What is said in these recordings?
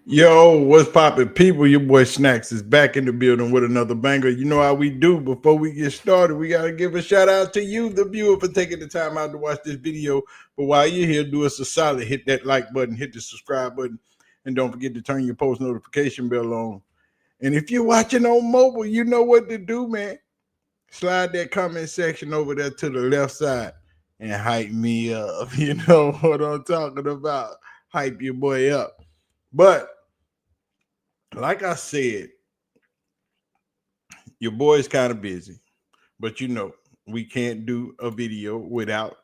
Yo, what's poppin', people? Your boy Snacks is back in the building with another banger. You know how we do. Before we get started, we gotta give a shout out to you, the viewer, for taking the time out to watch this video. But while you're here, do us a solid, hit that like button, hit the subscribe button, and don't forget to turn your post notification bell on. And if you're watching on mobile, you know what to do, man. Slide that comment section over there to the left side and hype me up. You know what I'm talking about. Hype your boy up. But like I said, your boy's kind of busy, but you know, we can't do a video without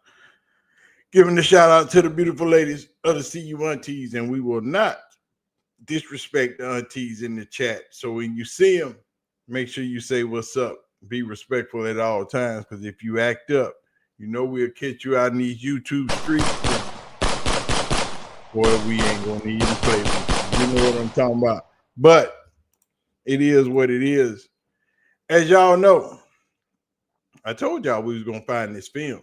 giving a shout out to the beautiful ladies of the CU aunties, and we will not disrespect the aunties in the chat. So when you see them, make sure you say what's up. Be respectful at all times, because if you act up, you know we'll catch you out in these YouTube streets. Boy, we ain't gonna even play with you. You know what I'm talking about. But it is what it is. As y'all know, I told y'all we was gonna find this film,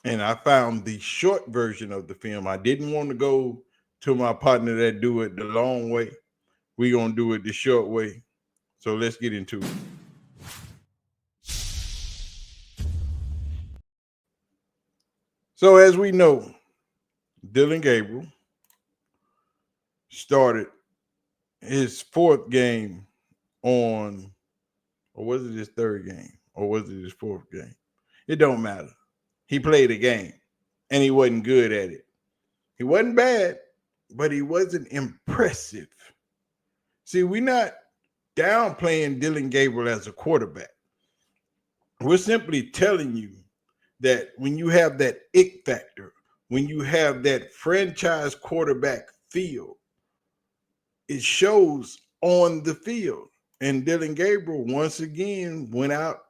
and I found the short version of the film. I didn't want to go to my partner that do it the long way. We gonna do it the short way. So let's get into it. So as we know, Dillon Gabriel started his fourth game on, or was it his third game, or was it his fourth game? It don't matter. He played a game, and he wasn't good at it. He wasn't bad, but he wasn't impressive. See, we're not downplaying Dillon Gabriel as a quarterback. We're simply telling you that when you have that it factor, when you have that franchise quarterback feel, it shows on the field. And Dillon Gabriel once again went out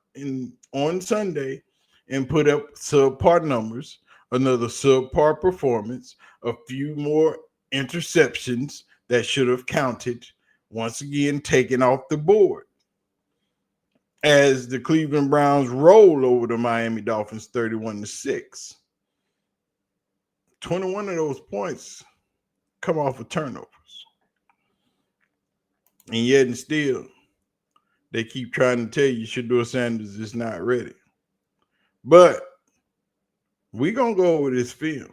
on Sunday and put up subpar numbers, another subpar performance, a few more interceptions that should have counted, once again taken off the board, as the Cleveland Browns roll over the Miami Dolphins 31-6. 21 of those points come off of turnovers. And yet and still, they keep trying to tell you Shedeursanders is not ready. But we're going to go over this film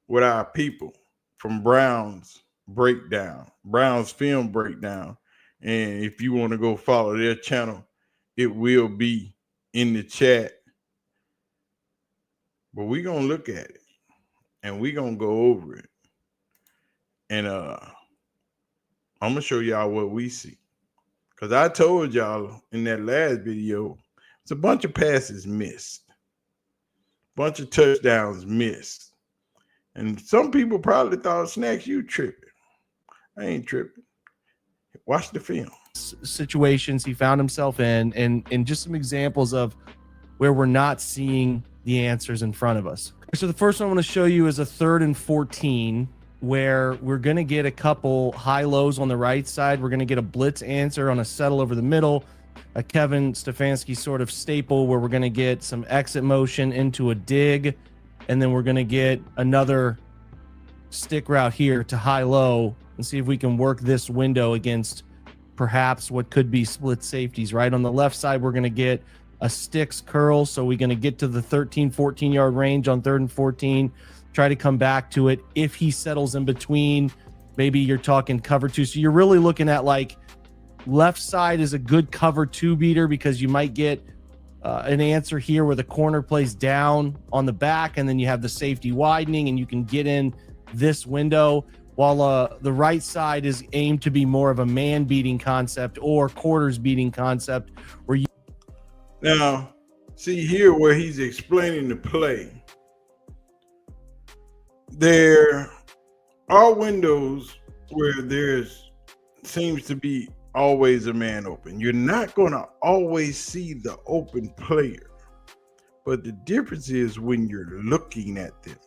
with our people from Browns Film Breakdown. And if you want to go follow their channel, it will be in the chat. But we're going to look at it, and we're going to go over it. And I'm going to show y'all what we see. Because I told y'all in that last video, it's a bunch of passes missed. Bunch of touchdowns missed. And some people probably thought, Snacks, you tripping. I ain't tripping. Watch the film. Situations he found himself in, and just some examples of where we're not seeing the answers in front of us. So the first one I want to show you is a 3rd and 14, where we're going to get a couple high lows on the right side. We're going to get a blitz answer on a settle over the middle, a Kevin Stefanski sort of staple, where we're going to get some exit motion into a dig, and then we're going to get another stick route here to high low and see if we can work this window against perhaps what could be split safeties. Right on the left side, we're going to get a sticks curl, so we're going to get to the 13-14 yard range on 3rd and 14, try to come back to it. If he settles in between, maybe you're talking cover 2. So you're really looking at, like, left side is a good cover 2 beater, because you might get an answer here where the corner plays down on the back, and then you have the safety widening, and you can get in this window, while the right side is aimed to be more of a man beating concept or quarters beating concept, where you now see here where he's explaining the play. There are windows where there's seems to be always a man open. You're not going to always see the open player, but the difference is when you're looking at them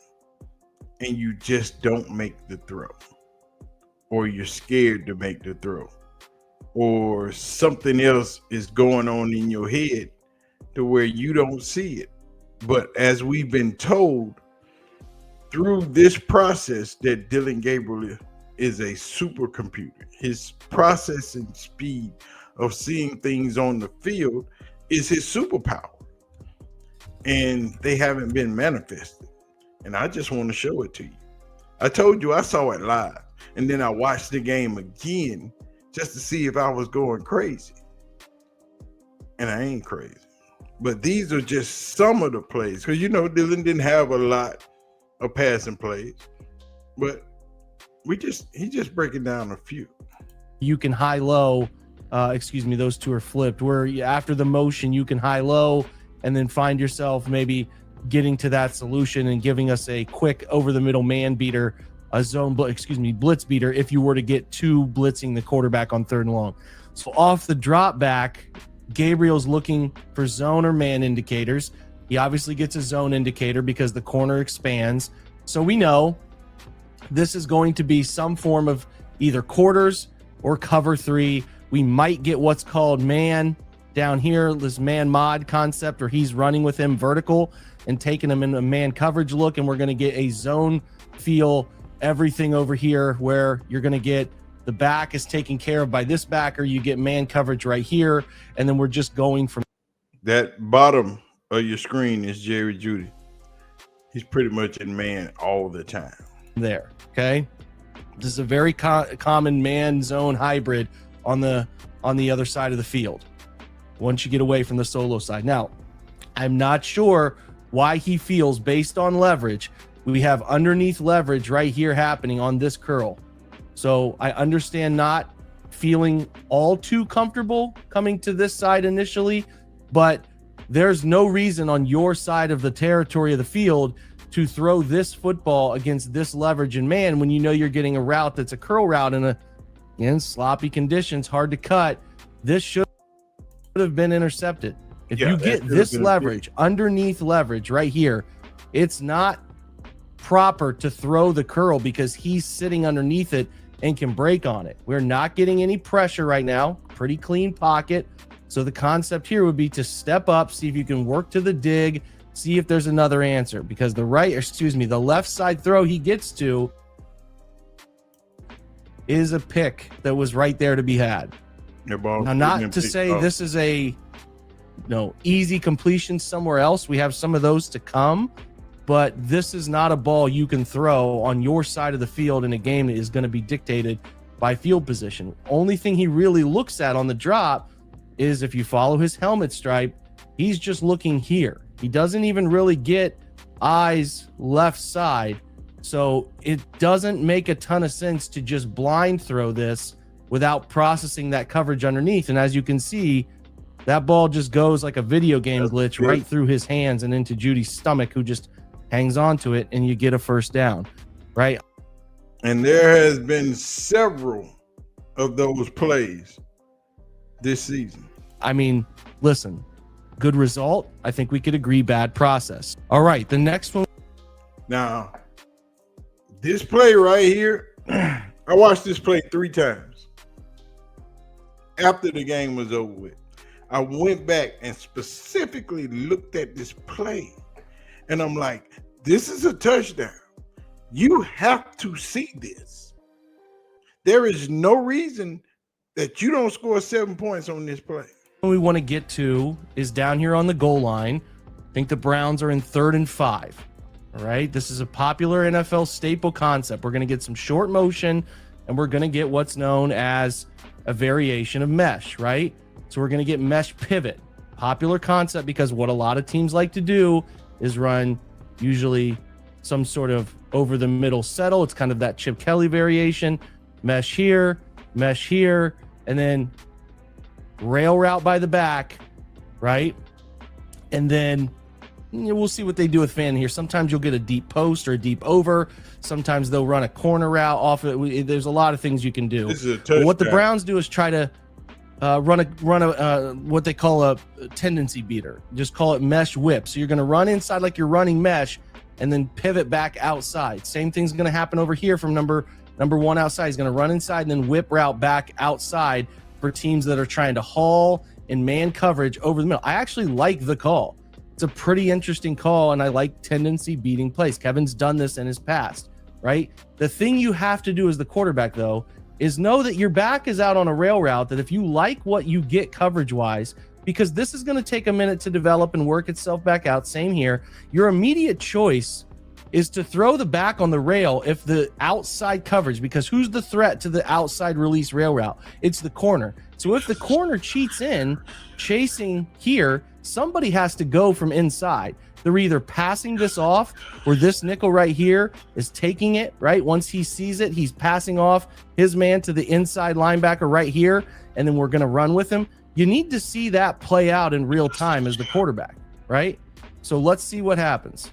and you just don't make the throw, or you're scared to make the throw, or something else is going on in your head to where you don't see it. But as we've been told through this process that Dillon Gabriel is a supercomputer. His processing speed of seeing things on the field is his superpower. And they haven't been manifested. And I just want to show it to you. I told you I saw it live. And then I watched the game again just to see if I was going crazy. And I ain't crazy. But these are just some of the plays. Because, Dillon didn't have a lot of passing plays. But he's just breaking down a few. You can high-low. Those two are flipped. Where after the motion, you can high-low and then find yourself maybe getting to that solution and giving us a quick over-the-middle man beater, a blitz beater if you were to get two blitzing the quarterback on 3rd and long. So off the drop back, Gabriel's looking for zone or man indicators. He obviously gets a zone indicator because the corner expands. So we know this is going to be some form of either quarters or cover 3. We might get what's called man down here, this man mod concept, where he's running with him vertical and taking him in a man coverage look. And we're going to get a zone feel, everything over here where you're going to get the back is taken care of by this backer. You get man coverage right here. And then we're just going from that bottom of your screen is Jerry Jeudy. He's pretty much in man all the time. There. Okay. This is a very common man zone hybrid on the other side of the field once you get away from the solo side. Now, I'm not sure why he feels, based on leverage, we have underneath leverage right here happening on this curl. So I understand not feeling all too comfortable coming to this side initially, but there's no reason on your side of the territory of the field to throw this football against this leverage and man when you know you're getting a route that's a curl route in sloppy conditions, hard to cut. This should have been intercepted. If you get this leverage, underneath leverage right here, it's not proper to throw the curl because he's sitting underneath it and can break on it. We're not getting any pressure right now. Pretty clean pocket. So the concept here would be to step up, see if you can work to the dig, see if there's another answer, because the left side throw he gets to is a pick that was right there to be had. Now, not to say this is a easy completion somewhere else. We have some of those to come, but this is not a ball you can throw on your side of the field in a game that is going to be dictated by field position. Only thing he really looks at on the drop is, if you follow his helmet stripe, he's just looking here. He doesn't even really get eyes left side. So it doesn't make a ton of sense to just blind throw this without processing that coverage underneath. And as you can see, that ball just goes like a video game glitch right through his hands and into Jeudy's stomach, who just hangs on to it, and you get a first down, right? And there has been several of those plays this season. I mean, listen, good result. I think we could agree, bad process. All right, the next one. Now, this play right here, I watched this play 3 times after the game was over with. I went back and specifically looked at this play, and I'm like, this is a touchdown. You have to see this. There is no reason that you don't score 7 points on this play. What we want to get to is down here on the goal line. I think the Browns are in 3rd and 5. All right. This is a popular NFL staple concept. We're going to get some short motion, and we're going to get what's known as a variation of mesh, right? So we're going to get mesh pivot. Popular concept because what a lot of teams like to do is run usually some sort of over the middle settle. It's kind of that Chip Kelly variation. Mesh here, and then rail route by the back, right? And then we'll see what they do with fan here. Sometimes you'll get a deep post or a deep over. Sometimes they'll run a corner route off it. There's a lot of things you can do. This is a touchdown. What the Browns do is try to run a what they call a tendency beater. Just call it mesh whip. So you're going to run inside like you're running mesh, and then pivot back outside. Same thing's going to happen over here from number 1 outside. He's going to run inside and then whip route back outside for teams that are trying to haul and man coverage over the middle. I actually like the call. It's a pretty interesting call, and I like tendency beating plays. Kevin's done this in his past. right? The thing you have to do as the quarterback, though, is know that your back is out on a rail route, that if you like what you get coverage-wise, because this is going to take a minute to develop and work itself back out, same here, your immediate choice is to throw the back on the rail if the outside coverage, because who's the threat to the outside release rail route? It's the corner. So if the corner cheats in, chasing here, somebody has to go from inside. They're either passing this off, or this nickel right here is taking it, right? Once he sees it, he's passing off his man to the inside linebacker right here, and then we're going to run with him. You need to see that play out in real time as the quarterback, right? So let's see what happens.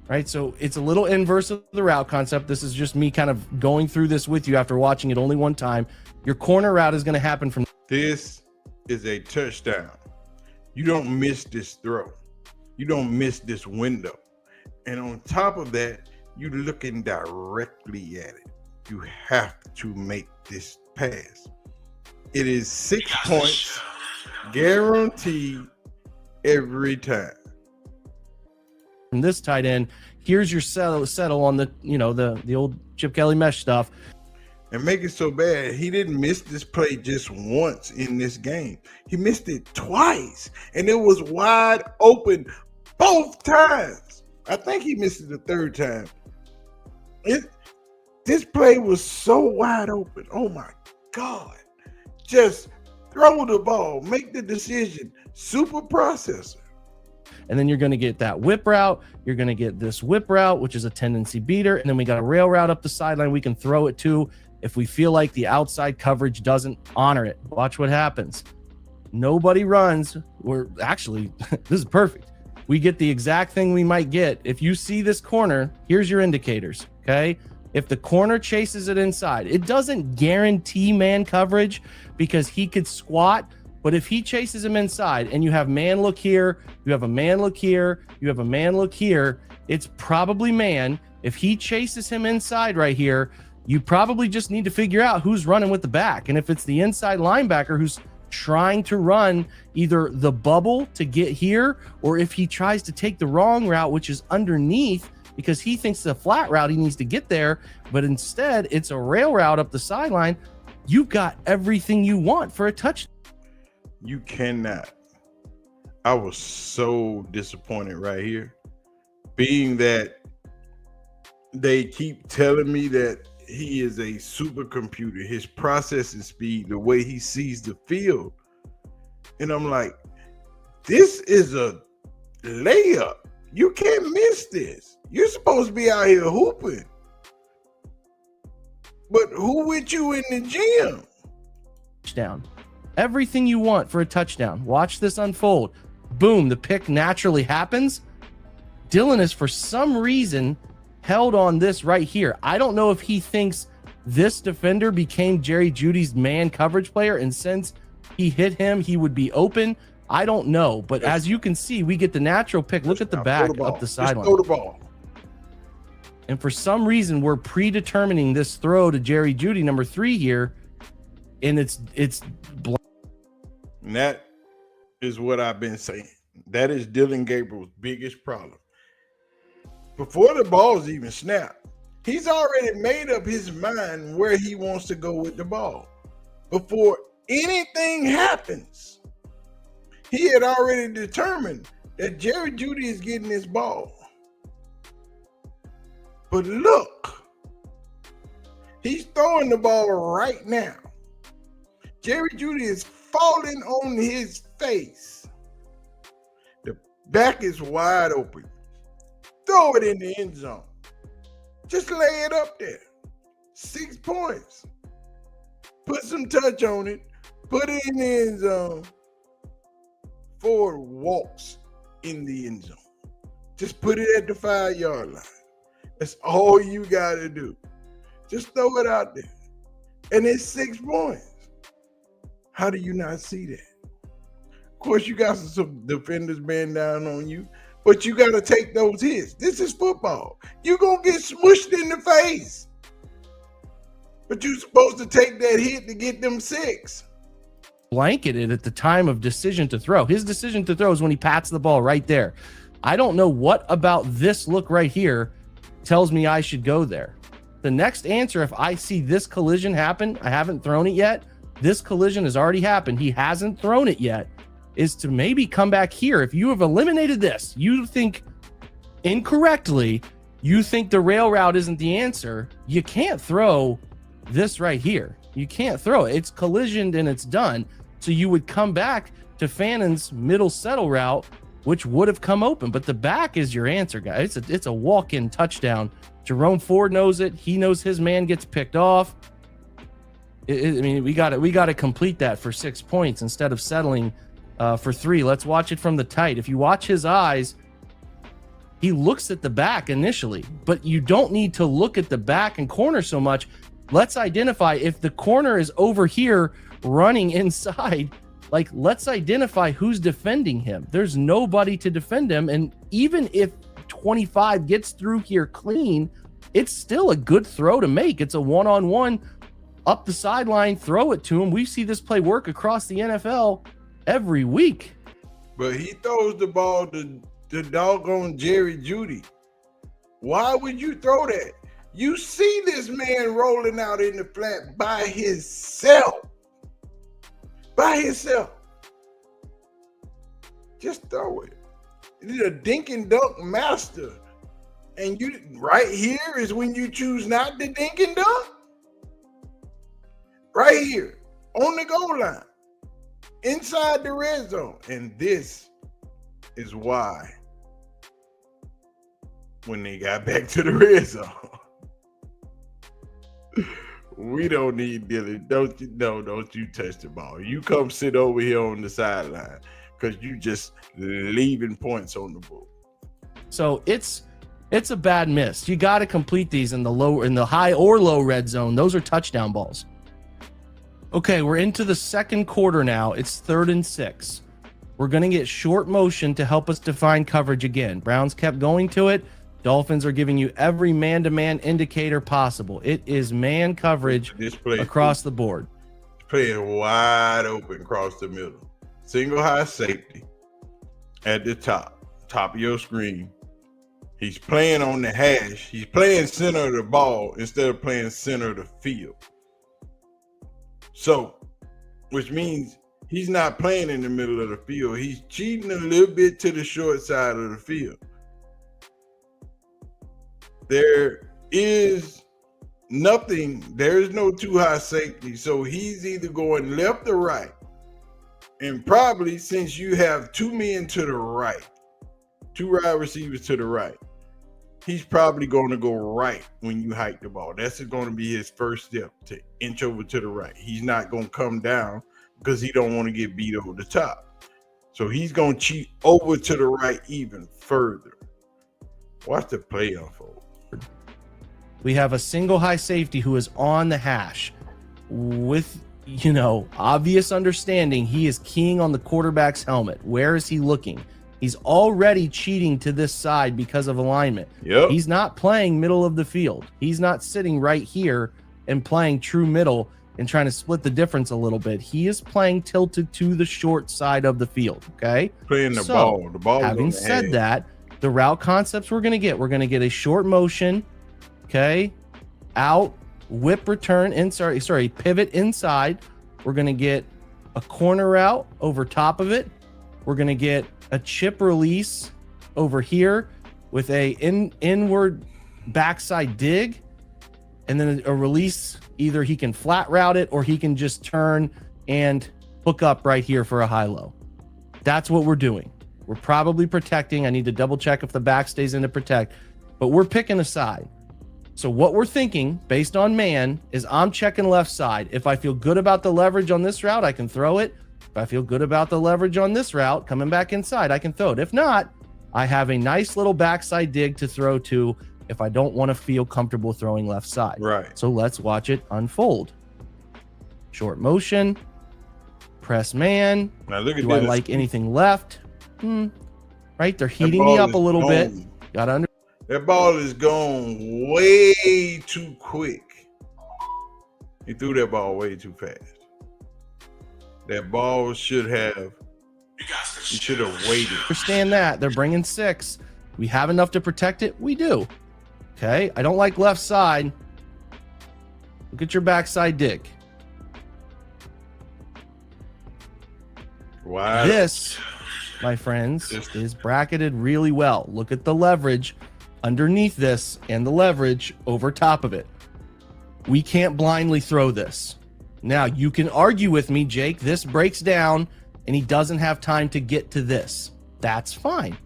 Right, so it's a little inverse of the route concept. This is just me kind of going through this with you after watching it only one time. Your corner route is going to happen from... This is a touchdown. You don't miss this throw. You don't miss this window. And on top of that, you're looking directly at it. You have to make this pass. It is 6 points, guaranteed every time. From this tight end, here's your settle on the, you know, the old Chip Kelly mesh stuff. And make it so bad, he didn't miss this play just once in this game. He missed it twice, and it was wide open both times. I think he missed it the third time. This play was so wide open. Oh my God. Just throw the ball, make the decision. Super processor. And then you're going to get that whip route. You're going to get this whip route, which is a tendency beater. And then we got a rail route up the sideline we can throw it to if we feel like the outside coverage doesn't honor it. Watch what happens. Nobody runs. We're actually, this is perfect. We get the exact thing we might get. If you see this corner, here's your indicators, okay? If the corner chases it inside, it doesn't guarantee man coverage because he could squat. But if he chases him inside and you have man look here, you have a man look here, you have a man look here, it's probably man. If he chases him inside right here, you probably just need to figure out who's running with the back. And if it's the inside linebacker who's trying to run either the bubble to get here, or if he tries to take the wrong route, which is underneath because he thinks it's a flat route, he needs to get there, but instead it's a rail route up the sideline, you've got everything you want for a touchdown. You cannot. I was so disappointed right here, being that they keep telling me that he is a supercomputer, his processing speed, the way he sees the field. And I'm like, this is a layup. You can't miss this. You're supposed to be out here hooping. But who with you in the gym? Touchdown. Everything you want for a touchdown. Watch this unfold. Boom, the pick naturally happens. Dillon is for some reason held on this right here. I don't know if he thinks this defender became Jerry Jeudy's man coverage player, and since he hit him, he would be open. I don't know, but as you can see, we get the natural pick. Look at the back up the sideline. Throw the ball. And for some reason, we're predetermining this throw to Jerry Jeudy, number 3 here, and it's and that is what I've been saying. That is Dillon Gabriel's biggest problem. Before the ball's even snapped, he's already made up his mind where he wants to go with the ball. Before anything happens, he had already determined that Jerry Jeudy is getting this ball. But look, he's throwing the ball right now. Jerry Jeudy is falling on his face. The back is wide open. Throw it in the end zone. Just lay it up there. 6 points. Put some touch on it. Put it in the end zone. Ford walks in the end zone. Just put it at the 5-yard line. That's all you got to do. Just throw it out there. And it's 6 points. How do you not see that? Of course, you got some defenders bearing down on you, but you got to take those hits. This is football. You're going to get smushed in the face. But you're supposed to take that hit to get them 6. Blanketed at the time of decision to throw. His decision to throw is when he pats the ball right there. I don't know what about this look right here tells me I should go there. The next answer, if I see this collision happen, I haven't thrown it yet, this collision has already happened, he hasn't thrown it yet, is to maybe come back here. If you have eliminated this, you think incorrectly, you think the rail route isn't the answer, you can't throw this right here. You can't throw it. It's collisioned and it's done. So you would come back to Fannon's middle settle route, which would have come open. But the back is your answer, guys. It's a walk-in touchdown. Jerome Ford knows it. He knows his man gets picked off. I mean, we got to complete that for 6 points instead of settling for 3. Let's watch it from the tight. If you watch his eyes, he looks at the back initially, but you don't need to look at the back and corner so much. Let's identify if the corner is over here running inside, like let's identify who's defending him. There's nobody to defend him. And even if 25 gets through here clean, it's still a good throw to make. It's a one-on-one up the sideline, throw it to him. We see this play work across the NFL every week. But he throws the ball to the doggone Jerry Jeudy. Why would you throw that? You see this man rolling out in the flat by himself. By himself. Just throw it. He's a dink and dunk master. And you right here is when you choose not to dink and dunk. Right here on the goal line. Inside the red zone. And this is why when they got back to the red zone, we don't need Dillon. Don't you touch the ball. You come sit over here on the sideline because you just leaving points on the board. So it's a bad miss. You got to complete these in the high or low red zone. Those are touchdown balls. Okay, we're into the second quarter now. It's 3rd and 6. We're going to get short motion to help us define coverage again. Browns kept going to it. Dolphins are giving you every man-to-man indicator possible. It is man coverage across the board. Playing wide open across the middle. Single high safety at the top of your screen. He's playing on the hash. He's playing center of the ball instead of playing center of the field. So, which means he's not playing in the middle of the field. He's cheating a little bit to the short side of the field. There is nothing. There is no too high safety. So he's either going left or right. And probably since you have 2 men to the right, 2 wide receivers to the right, he's probably going to go right when you hike the ball. That's going to be his first step, to inch over to the right. He's not going to come down because he don't want to get beat over the top. So he's going to cheat over to the right even further. Watch the play unfold. We have a single high safety who is on the hash with, obvious understanding. He is keying on the quarterback's helmet. Where is he looking? He's already cheating to this side because of alignment. Yep. He's not playing middle of the field. He's not sitting right here and playing true middle and trying to split the difference a little bit. He is playing tilted to the short side of the field, okay? Playing the ball. The ball. Having said that, the route concepts we're going to get a short motion, okay? Out, whip return, pivot inside. We're going to get a corner route over top of it. We're going to get a chip release over here with a inward backside dig, and then a release. Either he can flat route it or he can just turn and hook up right here for a high-low. That's what we're doing. We're probably protecting. I need to double check if the back stays in to protect, but we're picking a side. So what we're thinking based on man is I'm checking left side. If I feel good about the leverage on this route, I can throw it. If I feel good about the leverage on this route, coming back inside, I can throw it. If not, I have a nice little backside dig to throw to if I don't want to feel comfortable throwing left side. Right. So let's watch it unfold. Short motion, press man. Now look at Do I like anything left? Right, they're heating me up a little bit. That ball is going way too quick. He threw that ball way too fast. That ball should have waited. Understand that. They're bringing 6. We have enough to protect it? We do. Okay, I don't like left side. Look at your backside dig. Wow. This, my friends, is bracketed really well. Look at the leverage underneath this and the leverage over top of it. We can't blindly throw this. Now, you can argue with me, Jake, this breaks down and he doesn't have time to get to this. That's fine.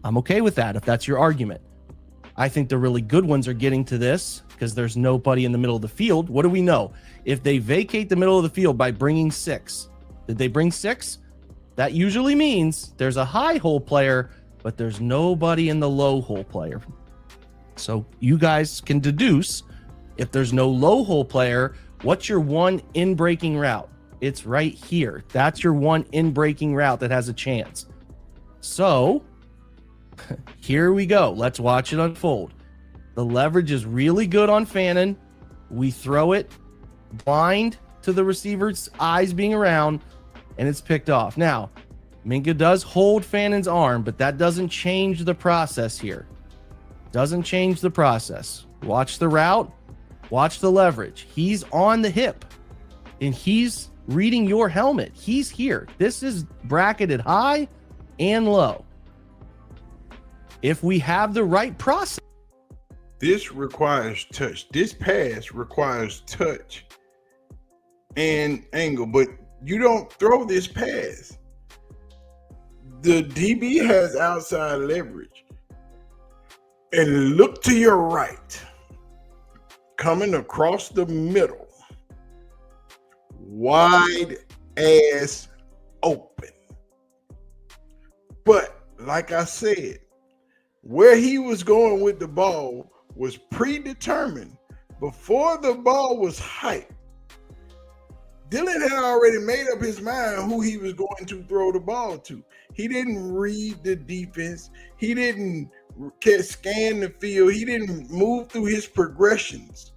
I'm okay with that if that's your argument. I think the really good ones are getting to this because there's nobody in the middle of the field. What do we know? If they vacate the middle of the field by bringing 6, did they bring 6? That usually means there's a high hole player, but there's nobody in the low hole player. So you guys can deduce, if there's no low hole player, what's your one in breaking route? It's right here. That's your one in breaking route that has a chance. So here we go. Let's watch it unfold. The leverage is really good on Fannin. We throw it blind to the receiver's eyes being around, and it's picked off. Now, Minka does hold Fannin's arm, but that doesn't change the process here. Doesn't change the process. Watch the route. Watch the leverage. He's on the hip, and he's reading your helmet. He's here. This is bracketed high and low. If we have the right process. This requires touch. This pass requires touch and angle, but you don't throw this pass. The DB has outside leverage. And look to your right. Coming across the middle. Wide ass open. But like I said, where he was going with the ball was predetermined before the ball was hyped. Dillon had already made up his mind who he was going to throw the ball to. He didn't read the defense. He didn't scan the field. He didn't move through his progressions.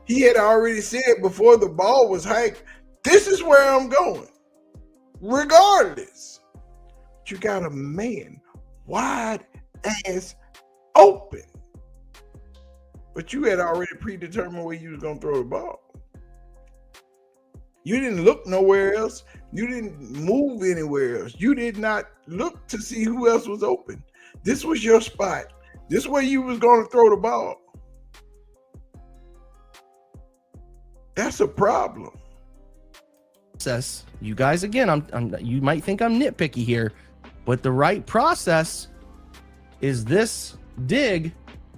He had already said before the ball was hyped, this is where I'm going. Regardless. But you got a man wide ass open. But you had already predetermined where you was going to throw the ball. You didn't look nowhere else. You didn't move anywhere else. You did not look to see who else was open. This was your spot. This is where you was going to throw the ball. That's a problem. You guys, again, you might think I'm nitpicky here, but the right process is this dig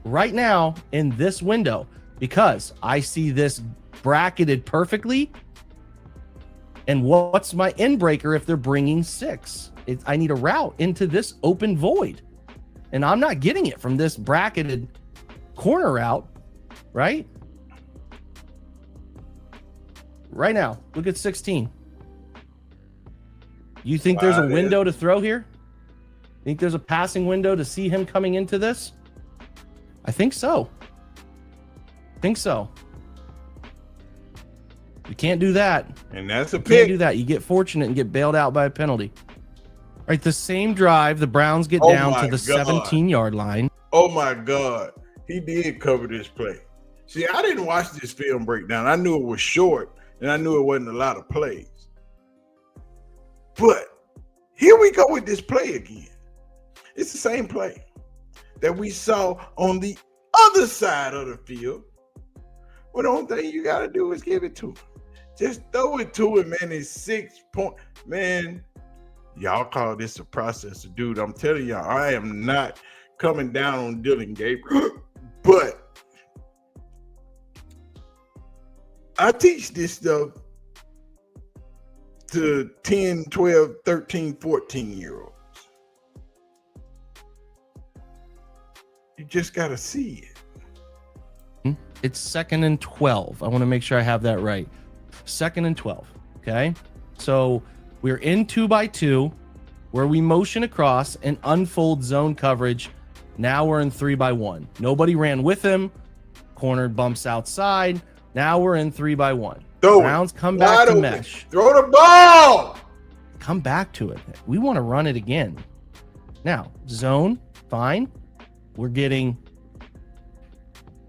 right now in this window, because I see this bracketed perfectly. And what's my end breaker if they're bringing 6? I need a route into this open void. And I'm not getting it from this bracketed corner route, right? Right now, look at 16. You think there's a window to throw here? Think there's a passing window to see him coming into this? I think so. You can't do that. And that's a pick. pick. Can't do that. You get fortunate and get bailed out by a penalty. All right, the same drive, the Browns get down to the 17-yard line. Oh my God. He did cover this play. See, I didn't watch this film breakdown. I knew it was short, and I knew it wasn't a lot of plays. But here we go with this play again. It's the same play that we saw on the other side of the field. Well, the only thing you got to do is give it to him. Just throw it to him, man. It's 6 point. Man, y'all call this a processor. Dude, I'm telling y'all, I am not coming down on Dillon, Gabriel. But I teach this stuff to 10, 12, 13, 14-year-olds. You just got to see it. It's 2nd and 12. I want to make sure I have that right. 2nd and 12. Okay. So we're in 2x2 where we motion across and unfold zone coverage. Now we're in 3x1. Nobody ran with him. Corner bumps outside. Now we're in 3x1. Browns come back to mesh. Throw the ball. Come back to it. We want to run it again. Now, zone, fine. We're getting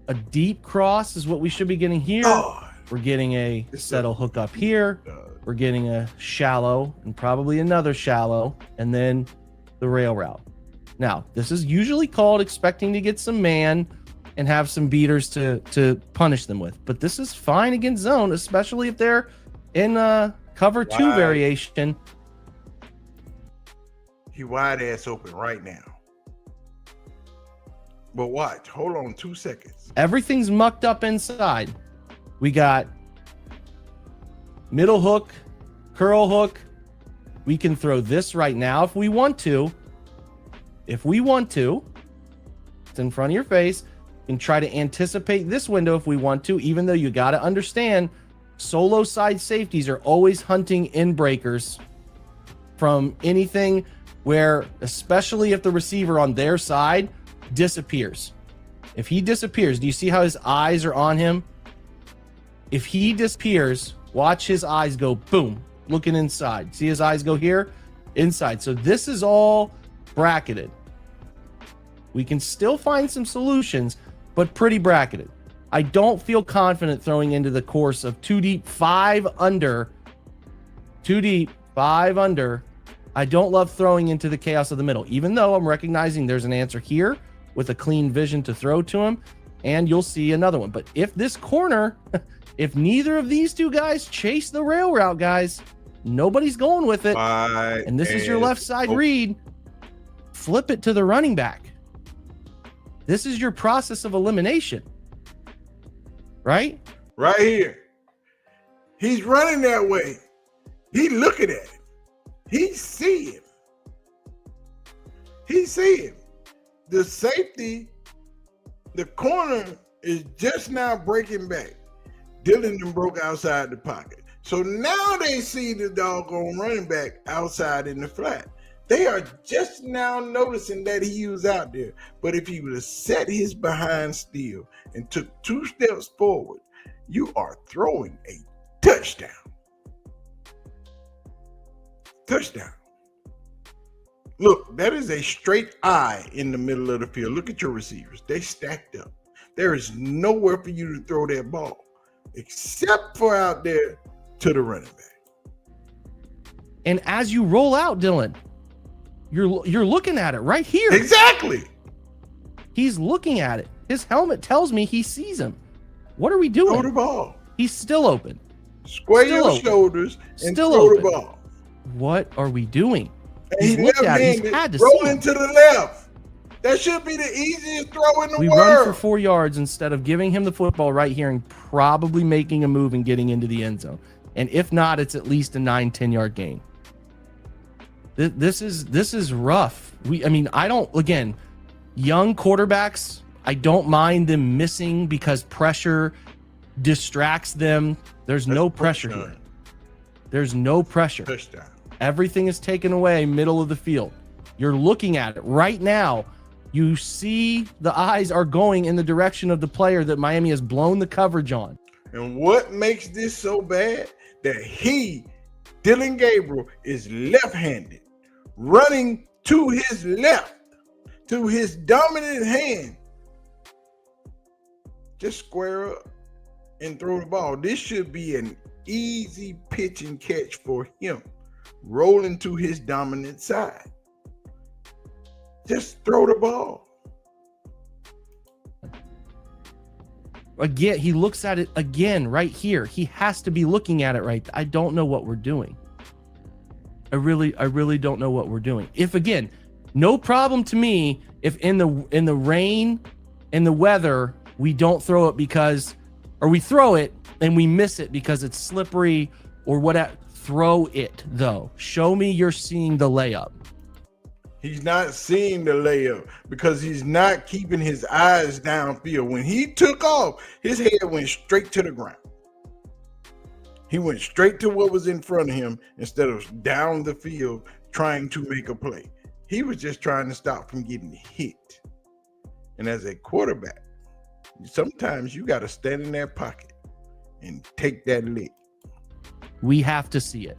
A deep cross is what we should be getting here. God. We're getting a settle hook up here. We're getting a shallow and probably another shallow, and then the rail route. Now, this is usually called expecting to get some man and have some beaters to punish them with. But this is fine against zone, especially if they're in cover 2 variation. He wide ass open right now. But watch, hold on 2 seconds. Everything's mucked up inside. We got middle hook, curl hook. We can throw this right now if we want to. If we want to, it's in front of your face. You can try to anticipate this window if we want to, even though you got to understand solo side safeties are always hunting in breakers from anything where, especially if the receiver on their side disappears. If he disappears, do you see how his eyes are on him? If he disappears, watch his eyes go boom, looking inside. See his eyes go here? Inside. So this is all bracketed. We can still find some solutions, but pretty bracketed. I don't feel confident throwing into the course of 2 deep, 5 under. 2 deep, 5 under. I don't love throwing into the chaos of the middle, even though I'm recognizing there's an answer here with a clean vision to throw to him, and you'll see another one. But if this corner, if neither of these two guys chase the rail route, guys, nobody's going with it. And this is your left side read. Flip it to the running back. This is your process of elimination. Right? Right here. He's running that way. He looking at it. He see him. He see him. The safety, the corner is just now breaking back. Dillon broke outside the pocket. So now they see the doggone running back outside in the flat. They are just now noticing that he was out there. But if he would have set his behind still and took 2 steps forward, you are throwing a touchdown. Touchdown. Look, that is a straight eye in the middle of the field. Look at your receivers. They stacked up. There is nowhere for you to throw that ball except for out there to the running back. And as you roll out, Dillon, you're looking at it right here. Exactly. He's looking at it. His helmet tells me he sees him. What are we doing? Throw the ball. He's still open. Square your shoulders and throw the ball. What are we doing? And he left-handed, rolling to the left. That should be the easiest throw in the world. We run for 4 yards instead of giving him the football right here and probably making a move and getting into the end zone. And if not, it's at least a 9-10 yard gain. This is rough. Again, young quarterbacks, I don't mind them missing because pressure distracts them. There's no pressure here. There's no pressure. Touchdown. Everything is taken away middle of the field. You're looking at it right now. You see the eyes are going in the direction of the player that Miami has blown the coverage on. And what makes this so bad? That Dillon Gabriel, is left-handed, running to his left, to his dominant hand. Just square up and throw the ball. This should be an easy pitch and catch for him, rolling to his dominant side. Just throw the ball. Again, he looks at it again right here. He has to be looking at it right. I don't know what we're doing. I really don't know what we're doing. If again, no problem to me if in the rain, in the weather, we don't throw it or we throw it and we miss it because it's slippery or whatever. Throw it though. Show me you're seeing the layup. He's not seeing the layup because he's not keeping his eyes downfield. When he took off, his head went straight to the ground. He went straight to what was in front of him instead of down the field trying to make a play. He was just trying to stop from getting hit. And as a quarterback, sometimes you got to stand in that pocket and take that lick. We have to see it.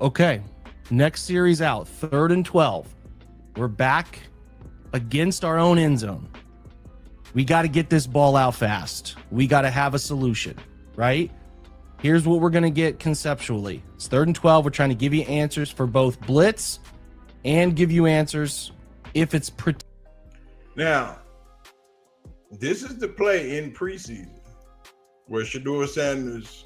Okay. Next series out, 3rd and 12. We're back against our own end zone. We got to get this ball out fast. We got to have a solution, right? Here's what we're going to get conceptually. It's 3rd and 12. We're trying to give you answers for both blitz and give you answers if it's Now, this is the play in preseason where Sanders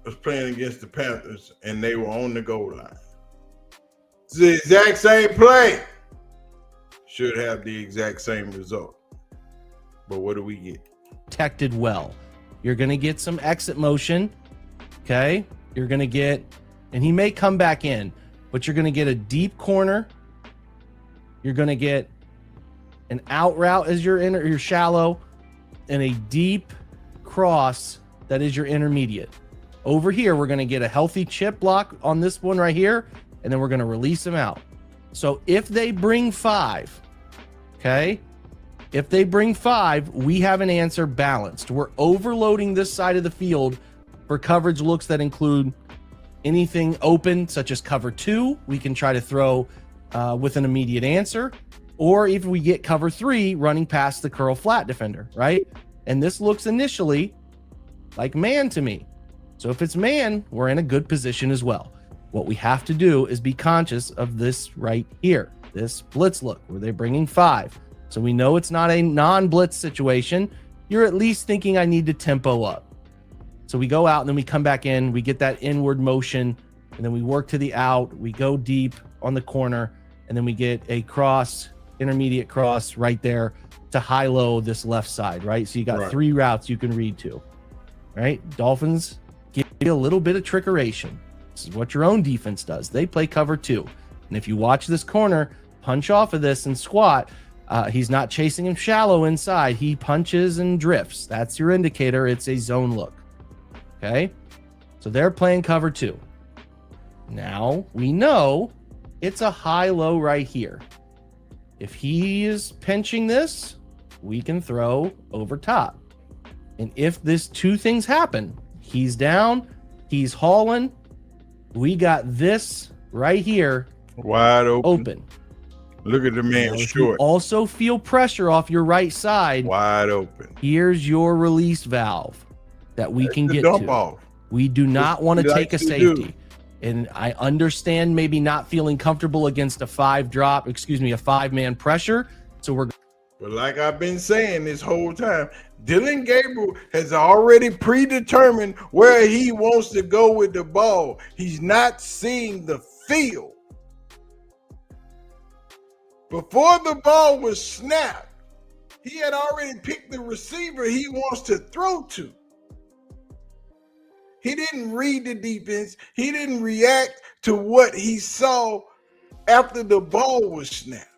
was playing against the Panthers and they were on the goal line. It's the exact same play. Should have the exact same result. But what do we get? protected well. You're going to get some exit motion. Okay. You're going to get, and he may come back in, but you're going to get a deep corner. You're going to get an out route as your shallow, and a deep cross that is your intermediate. Over here, we're going to get a healthy chip block on this one right here, and then we're going to release them out. So if they bring 5, okay, if they bring 5, we have an answer balanced. We're overloading this side of the field for coverage looks that include anything open, such as cover 2. We can try to throw with an immediate answer. Or if we get cover 3 running past the curl flat defender, right? And this looks initially like man to me. So if it's man, we're in a good position as well. What we have to do is be conscious of this right here, this blitz look where they're bringing 5. So we know it's not a non-blitz situation. You're at least thinking I need to tempo up. So we go out and then we come back in, we get that inward motion, and then we work to the out, we go deep on the corner, and then we get a cross, intermediate cross right there to high-low this left side, right? So you got 3 routes you can read to, right? Dolphins give you a little bit of trickeration. This is what your own defense does. They play cover 2. And if you watch this corner punch off of this and squat, he's not chasing him shallow inside. He punches and drifts. That's your indicator. It's a zone look. Okay? So they're playing cover 2. Now we know it's a high-low right here. If he is pinching this, we can throw over top. And if this 2 things happen, he's down, he's hauling, we got this right here wide open. Look at the man short. Also feel pressure off your right side. Wide open. Here's your release valve that we can get to. Off. We do not want to take a safety. And I understand maybe not feeling comfortable against a 5-man pressure. So but like I've been saying this whole time, Dillon Gabriel has already predetermined where he wants to go with the ball. He's not seeing the field. Before the ball was snapped, he had already picked the receiver he wants to throw to. He didn't read the defense. He didn't react to what he saw after the ball was snapped.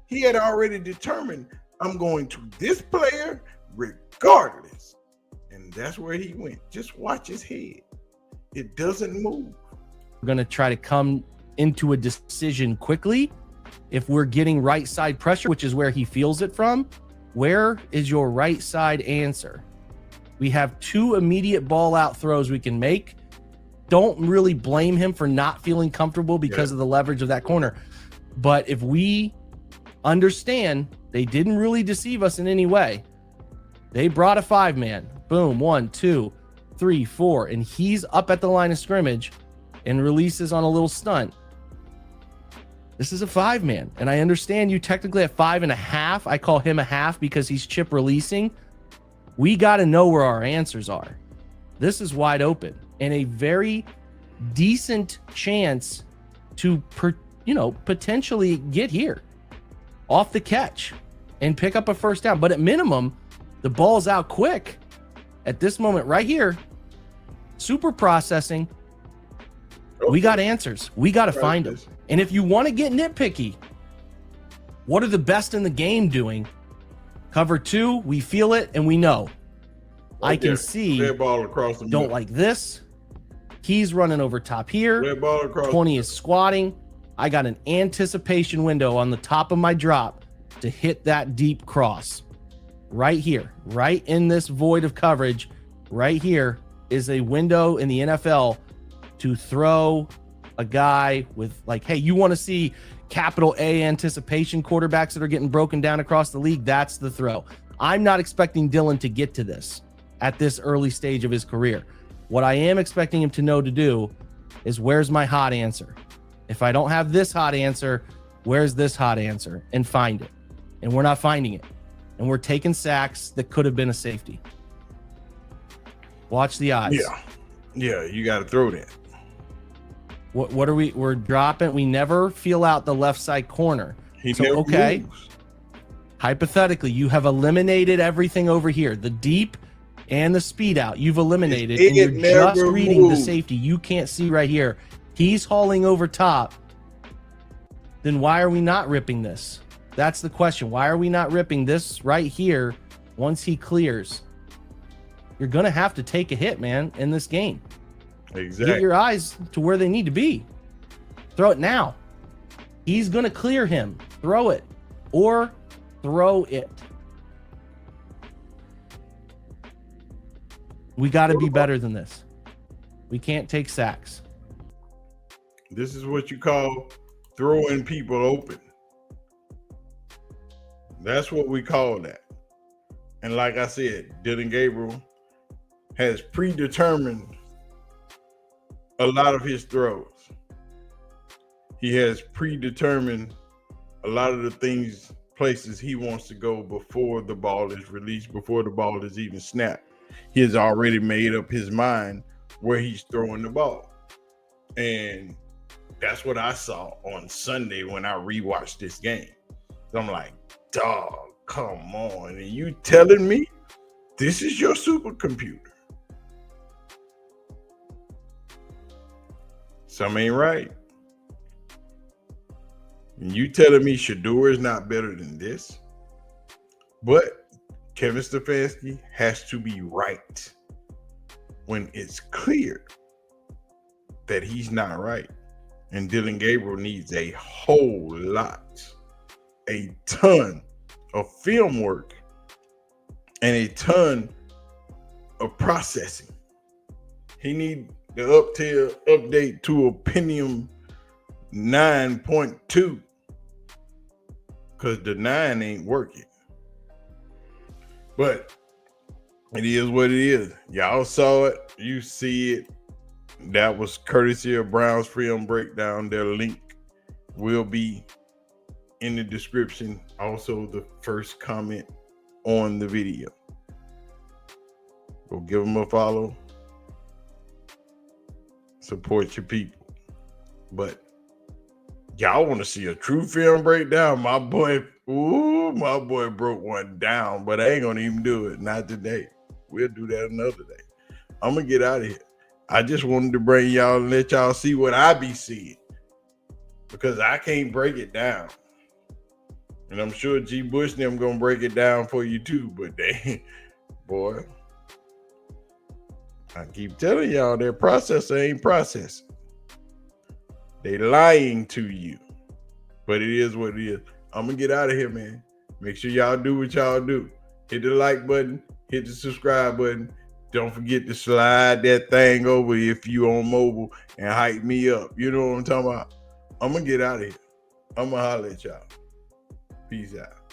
He had already determined, I'm going to this player regardless. And that's where he went. Just watch his head. It doesn't move. We're going to try to come into a decision quickly. If we're getting right side pressure, which is where he feels it from, where is your right side answer? We have 2 immediate ball out throws we can make. Don't really blame him for not feeling comfortable because of the leverage of that corner. But if we understand they didn't really deceive us in any way, they brought a 5-man. Boom, 1, 2, 3, 4, and he's up at the line of scrimmage and releases on a little stunt. This is a 5-man, and I understand you technically at 5.5. I call him a half because he's chip releasing. We got to know where our answers are. This is wide open and a very decent chance to, potentially get here off the catch and pick up a first down. But at minimum, the ball's out quick at this moment right here. Super processing. We got answers. We got to find them. And if you want to get nitpicky, what are the best in the game doing? Cover 2, we feel it and we know. I can see. Red ball across the middle. Don't like this. He's running over top here. Red ball across 20 is squatting. I got an anticipation window on the top of my drop to hit that deep cross. Right here, right in this void of coverage, right here is a window in the NFL to throw a guy with like, hey, you want to see capital A anticipation quarterbacks that are getting broken down across the league? That's the throw. I'm not expecting Dillon to get to this at this early stage of his career. What I am expecting him to know to do is, where's my hot answer? If I don't have this hot answer, where's this hot answer? And find it. And we're not finding it. And we're taking sacks that could have been a safety. Watch the eyes. Yeah, you got to throw that. What are we? We're dropping. We never feel out the left side corner. He never moves. Hypothetically, you have eliminated everything over here, the deep and the speed out. You've eliminated, and you're just reading the safety. You can't see right here. He's hauling over top. Then why are we not ripping this? That's the question. Why are we not ripping this right here once he clears? You're going to have to take a hit, man, in this game. Exactly. Get your eyes to where they need to be. Throw it now. He's going to clear him. Throw it. Or throw it. We got to be better than this. We can't take sacks. This is what you call throwing people open. That's what we call that. And like I said, Dillon Gabriel has predetermined a lot of his throws. He has predetermined a lot of the things, places he wants to go before the ball is released, before the ball is even snapped. He has already made up his mind where he's throwing the ball. And that's what I saw on Sunday when I rewatched this game. So I'm like, dog, come on. And you telling me this is your supercomputer? Something ain't right. And you telling me Shedeur is not better than this? But Kevin Stefanski has to be right when it's clear that he's not right. And Dillon Gabriel needs a whole lot, a ton of film work and a ton of processing. He needs the update to a Pentium 9.2 because the 9 ain't working. But it is what it is. Y'all saw it. You see it. That was courtesy of Brown's Film Breakdown. Their link will be in the description. Also, the first comment on the video. Go give them a follow. Support your people. But y'all want to see a true film breakdown? My boy broke one down, but I ain't gonna even do it. Not today. We'll do that another day. I'm gonna get out of here. I just wanted to bring y'all and let y'all see what I be seeing, because I can't break it down. And I'm sure G. Bush and them gonna break it down for you too, but they, boy, I keep telling y'all, their processor ain't processing. They lying to you, but it is what it is. I'm gonna get out of here, man. Make sure y'all do what y'all do. Hit the like button, hit the subscribe button. Don't forget to slide that thing over if you on mobile and hype me up. You know what I'm talking about? I'm gonna get out of here. I'm gonna holler at y'all. Peace out.